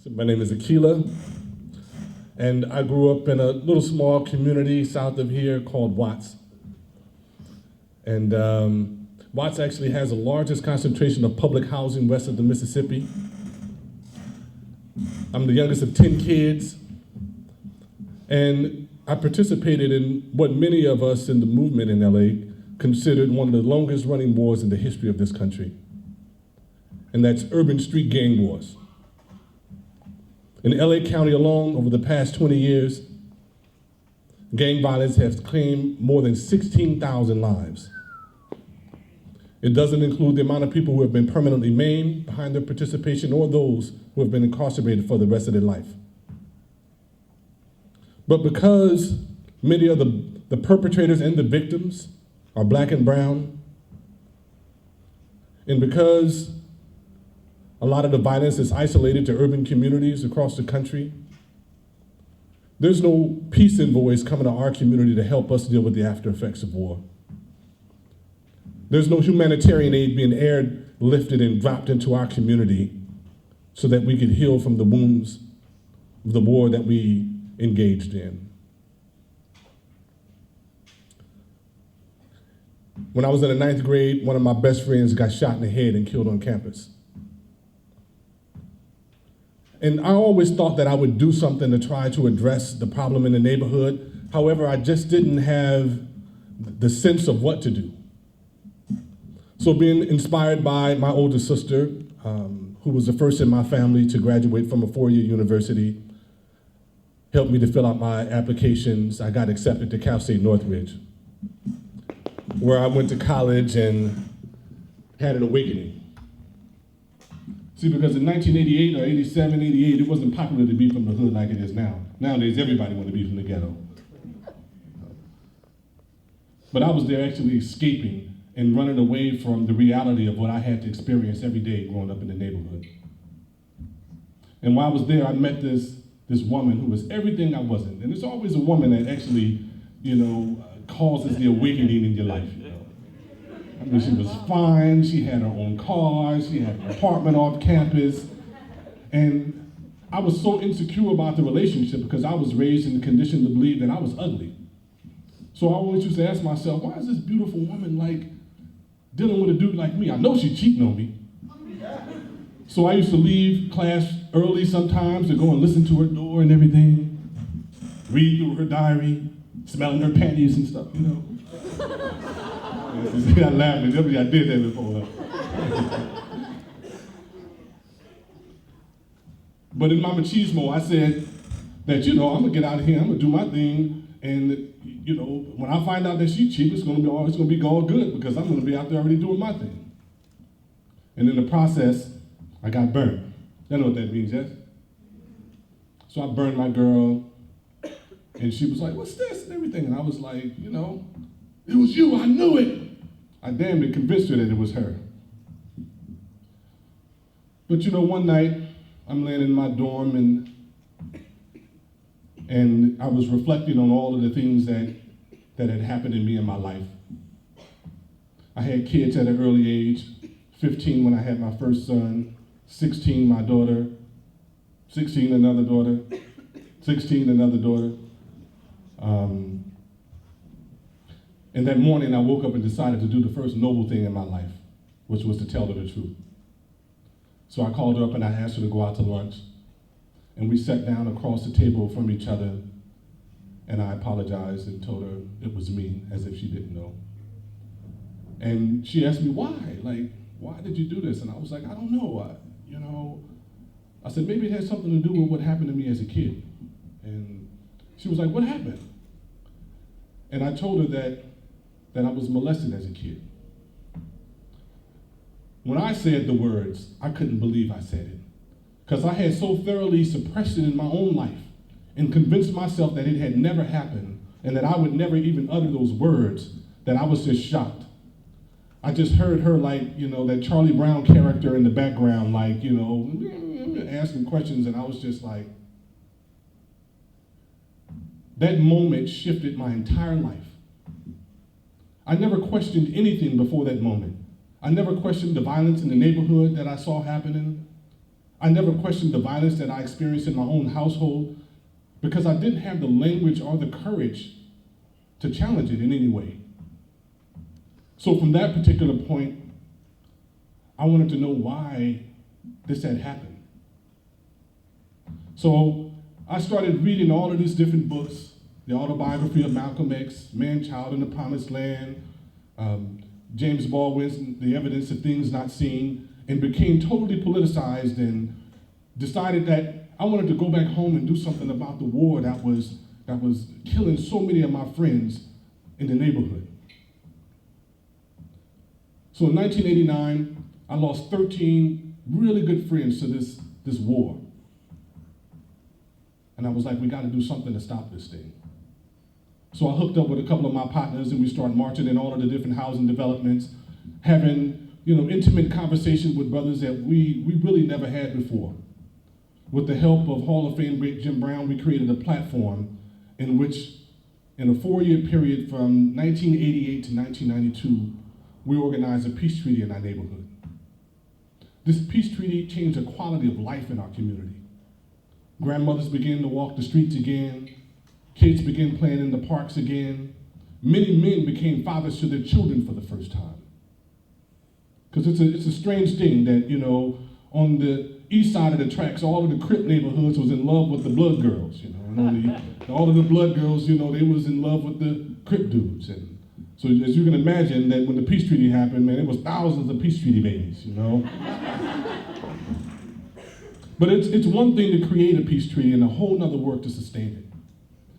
So my name is Aqeela, and I grew up in a little small community south of here called Watts. And Watts actually has the largest concentration of public housing west of the Mississippi. I'm the youngest of 10 kids, and I participated in what many of us in the movement in LA considered one of the longest running wars in the history of this country, and that's urban street gang wars. In LA County alone, over the past 20 years, gang violence has claimed more than 16,000 lives. It doesn't include the amount of people who have been permanently maimed behind their participation or those who have been incarcerated for the rest of their life. But because many of the perpetrators and the victims are black and brown, and because a lot of the violence is isolated to urban communities across the country, there's no peace envoys coming to our community to help us deal with the after effects of war. There's no humanitarian aid being airlifted and dropped into our community so that we could heal from the wounds of the war that we engaged in. When I was in the 9th grade, one of my best friends got shot in the head and killed on campus. And I always thought that I would do something to try to address the problem in the neighborhood. However, I just didn't have the sense of what to do. So being inspired by my older sister, who was the first in my family to graduate from a 4-year university, helped me to fill out my applications. I got accepted to Cal State Northridge, where I went to college and had an awakening. See, because in 1988 or 87, 88, it wasn't popular to be from the hood like it is now. Nowadays, everybody wants to be from the ghetto. But I was there actually escaping and running away from the reality of what I had to experience every day growing up in the neighborhood. And while I was there, I met this woman who was everything I wasn't. And it's always a woman that actually, causes the awakening in your life. I mean, she was fine, she had her own car, she had an apartment off campus, and I was so insecure about the relationship because I was raised in the condition to believe that I was ugly. So I always used to ask myself, why is this beautiful woman dealing with a dude like me? I know she's cheating on me. So I used to leave class early sometimes to go and listen to her door and everything, read through her diary, smelling her panties and stuff, You see, I laughed at everybody. I did that before. But in my machismo, I said that, I'm gonna get out of here, I'm gonna do my thing, and when I find out that she's cheap, it's gonna be all good because I'm gonna be out there already doing my thing. And in the process, I got burned. You know what that means, yes? So I burned my girl, and she was like, "What's this?" and everything, and I was like, "It was you, I knew it." I damn near convinced her that it was her. But one night, I'm laying in my dorm and I was reflecting on all of the things that had happened to me in my life. I had kids at an early age, 15 when I had my first son, 16 my daughter, 16 another daughter, 16 another daughter. And that morning I woke up and decided to do the first noble thing in my life, which was to tell her the truth. So I called her up and I asked her to go out to lunch. And we sat down across the table from each other, and I apologized and told her it was me, as if she didn't know. And she asked me why, why did you do this? And I was like, I don't know. I said, maybe it has something to do with what happened to me as a kid. And she was like, what happened? And I told her that I was molested as a kid. When I said the words, I couldn't believe I said it, because I had so thoroughly suppressed it in my own life and convinced myself that it had never happened and that I would never even utter those words, that I was just shocked. I just heard her that Charlie Brown character in the background, asking questions, and I was just like, that moment shifted my entire life. I never questioned anything before that moment. I never questioned the violence in the neighborhood that I saw happening. I never questioned the violence that I experienced in my own household because I didn't have the language or the courage to challenge it in any way. So from that particular point, I wanted to know why this had happened. So I started reading all of these different books, the autobiography of Malcolm X, Man, Child in the Promised Land, James Baldwin's The Evidence of Things Not Seen, and became totally politicized and decided that I wanted to go back home and do something about the war that was killing so many of my friends in the neighborhood. So in 1989, I lost 13 really good friends to this war. And I was like, we got to do something to stop this thing. So I hooked up with a couple of my partners and we started marching in all of the different housing developments, having intimate conversations with brothers that we really never had before. With the help of Hall of Fame great Jim Brown, we created a platform in which, in a 4-year period from 1988 to 1992, we organized a peace treaty in our neighborhood. This peace treaty changed the quality of life in our community. Grandmothers began to walk the streets again. Kids began playing in the parks again. Many men became fathers to their children for the first time. Because it's a strange thing that, on the east side of the tracks, all of the Crip neighborhoods was in love with the blood girls, and all of the blood girls, they was in love with the Crip dudes. And so as you can imagine, that when the peace treaty happened, man, it was thousands of peace treaty babies, But it's one thing to create a peace treaty and a whole nother work to sustain it.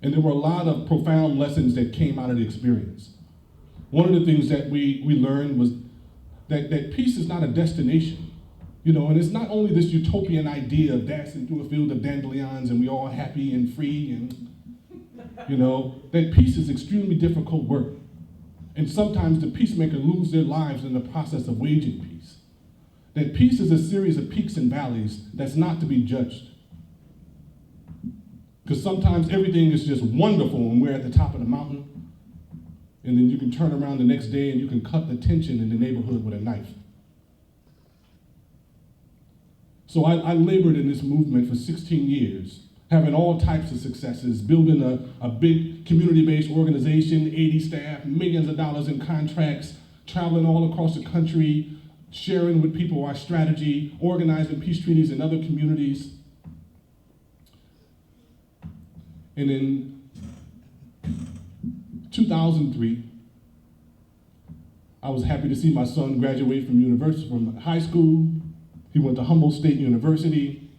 And there were a lot of profound lessons that came out of the experience. One of the things that we learned was that peace is not a destination. And it's not only this utopian idea of dancing through a field of dandelions and we all happy and free and, that peace is extremely difficult work. And sometimes the peacemakers lose their lives in the process of waging peace. That peace is a series of peaks and valleys that's not to be judged. Because sometimes everything is just wonderful when we're at the top of the mountain, and then you can turn around the next day and you can cut the tension in the neighborhood with a knife. So I labored in this movement for 16 years, having all types of successes, building a big community-based organization, 80 staff, millions of dollars in contracts, traveling all across the country, sharing with people our strategy, organizing peace treaties in other communities. And in 2003, I was happy to see my son graduate from high school. He went to Humboldt State University.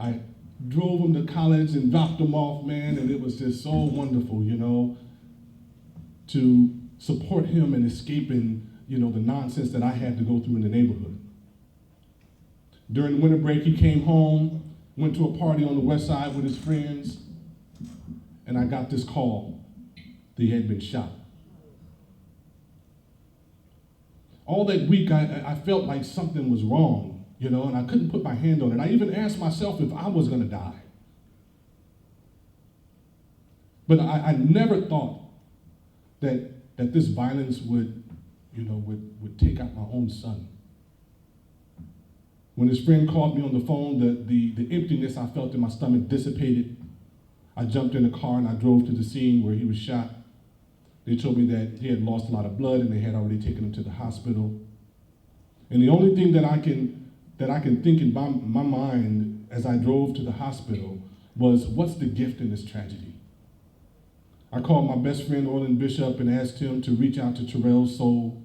I drove him to college and dropped him off, man, and it was just so wonderful, to support him in escaping, the nonsense that I had to go through in the neighborhood. During winter break, he came home, went to a party on the west side with his friends, and I got this call that he had been shot. All that week, I felt like something was wrong, and I couldn't put my hand on it. I even asked myself if I was gonna die. But I never thought that this violence would take out my own son. When his friend called me on the phone, the emptiness I felt in my stomach dissipated. I jumped in a car and I drove to the scene where he was shot. They told me that he had lost a lot of blood and they had already taken him to the hospital. And the only thing that I can think in my mind as I drove to the hospital was, what's the gift in this tragedy? I called my best friend, Orland Bishop, and asked him to reach out to Terrell's soul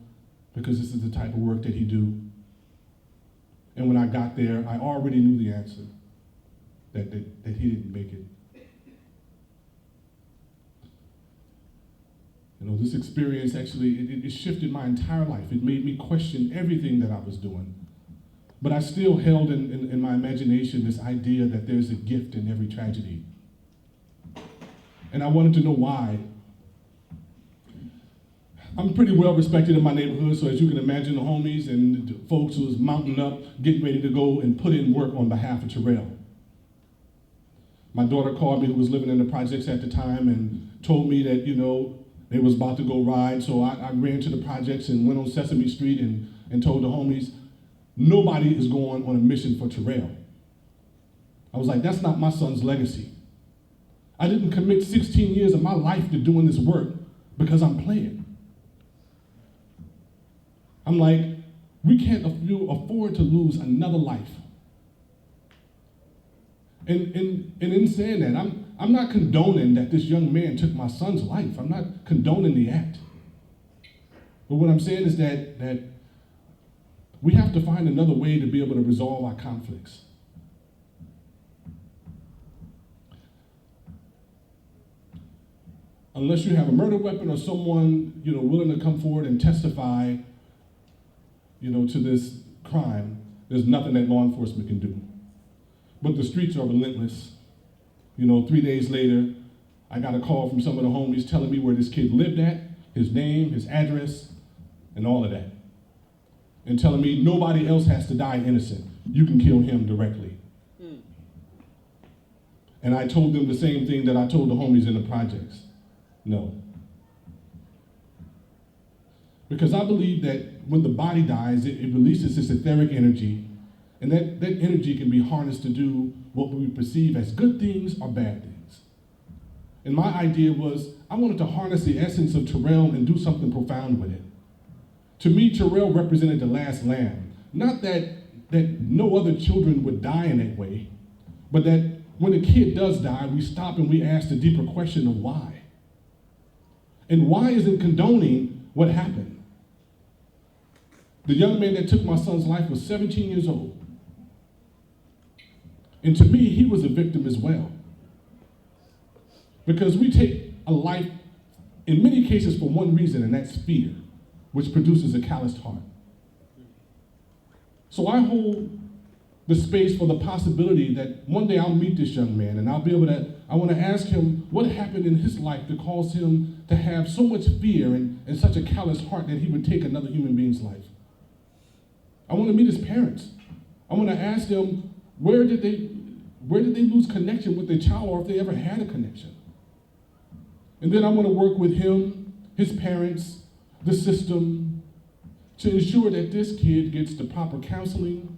because this is the type of work that he do. And when I got there, I already knew the answer, that he didn't make it. This experience actually, it shifted my entire life. It made me question everything that I was doing. But I still held in my imagination this idea that there's a gift in every tragedy. And I wanted to know why. I'm pretty well respected in my neighborhood, so as you can imagine, the homies and the folks who was mounting up, getting ready to go and put in work on behalf of Terrell. My daughter called me, who was living in the projects at the time, and told me that, they was about to go ride, so I ran to the projects and went on Sesame Street and told the homies, nobody is going on a mission for Terrell. I was like, that's not my son's legacy. I didn't commit 16 years of my life to doing this work because I'm playing. I'm like, we can't afford to lose another life. And in saying that, I'm not condoning that this young man took my son's life. I'm not condoning the act. But what I'm saying is that we have to find another way to be able to resolve our conflicts. Unless you have a murder weapon or someone, willing to come forward and testify, to this crime, there's nothing that law enforcement can do. But the streets are relentless. 3 days later, I got a call from some of the homies telling me where this kid lived at, his name, his address, and all of that. And telling me nobody else has to die innocent. You can kill him directly. And I told them the same thing that I told the homies in the projects. No. Because I believe that when the body dies, it releases this etheric energy, and that energy can be harnessed to do what we perceive as good things or bad things. And my idea was, I wanted to harness the essence of Terrell and do something profound with it. To me, Terrell represented the last lamb. Not that no other children would die in that way, but that when a kid does die, we stop and we ask the deeper question of why. And why isn't condoning what happened? The young man that took my son's life was 17 years old. And to me, he was a victim as well. Because we take a life, in many cases, for one reason, and that's fear, which produces a calloused heart. So I hold the space for the possibility that one day I'll meet this young man and I want to ask him what happened in his life to cause him to have so much fear and such a callous heart that he would take another human being's life. I want to meet his parents. I want to ask them, where did they lose connection with their child, or if they ever had a connection? And then I want to work with him, his parents, the system, to ensure that this kid gets the proper counseling,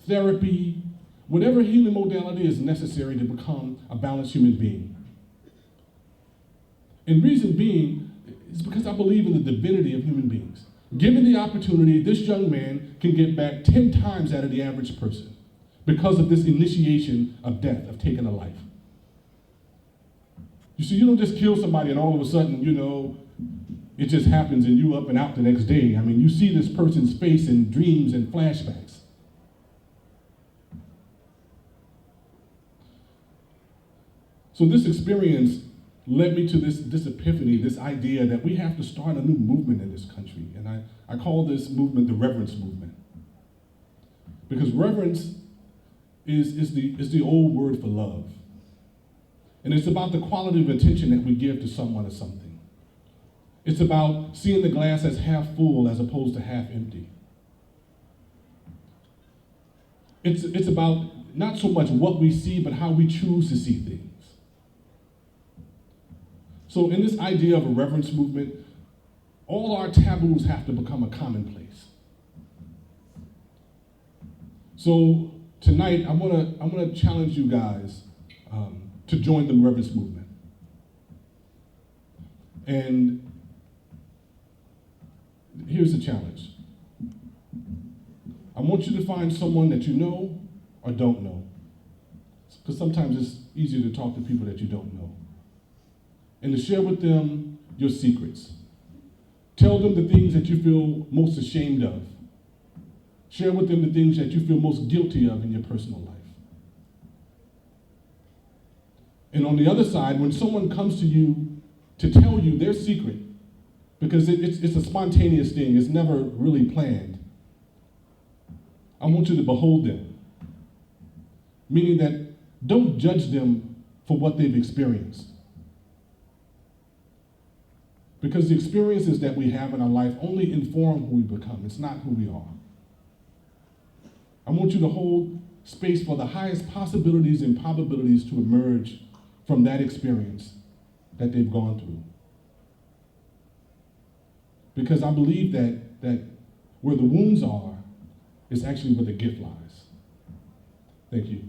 therapy, whatever healing modality is necessary to become a balanced human being. And reason being is because I believe in the divinity of human beings. Given the opportunity, this young man can get back 10 times out of the average person because of this initiation of death, of taking a life. You see, you don't just kill somebody and all of a sudden, it just happens and you up and out the next day. I mean, you see this person's face in dreams and flashbacks. So this experience led me to this epiphany, this idea that we have to start a new movement in this country. And I call this movement the Reverence Movement. Because reverence is the old word for love. And it's about the quality of attention that we give to someone or something. It's about seeing the glass as half full as opposed to half empty. It's about not so much what we see, but how we choose to see things. So in this idea of a reverence movement, all our taboos have to become a commonplace. So tonight, I'm gonna challenge you guys to join the reverence movement. And here's the challenge. I want you to find someone that you know or don't know. Because sometimes it's easier to talk to people that you don't know. And to share with them your secrets. Tell them the things that you feel most ashamed of. Share with them the things that you feel most guilty of in your personal life. And on the other side, when someone comes to you to tell you their secret, because it's a spontaneous thing, it's never really planned, I want you to behold them. Meaning that don't judge them for what they've experienced. Because the experiences that we have in our life only inform who we become. It's not who we are. I want you to hold space for the highest possibilities and probabilities to emerge from that experience that they've gone through. Because I believe that where the wounds are It's actually where the gift lies. Thank you.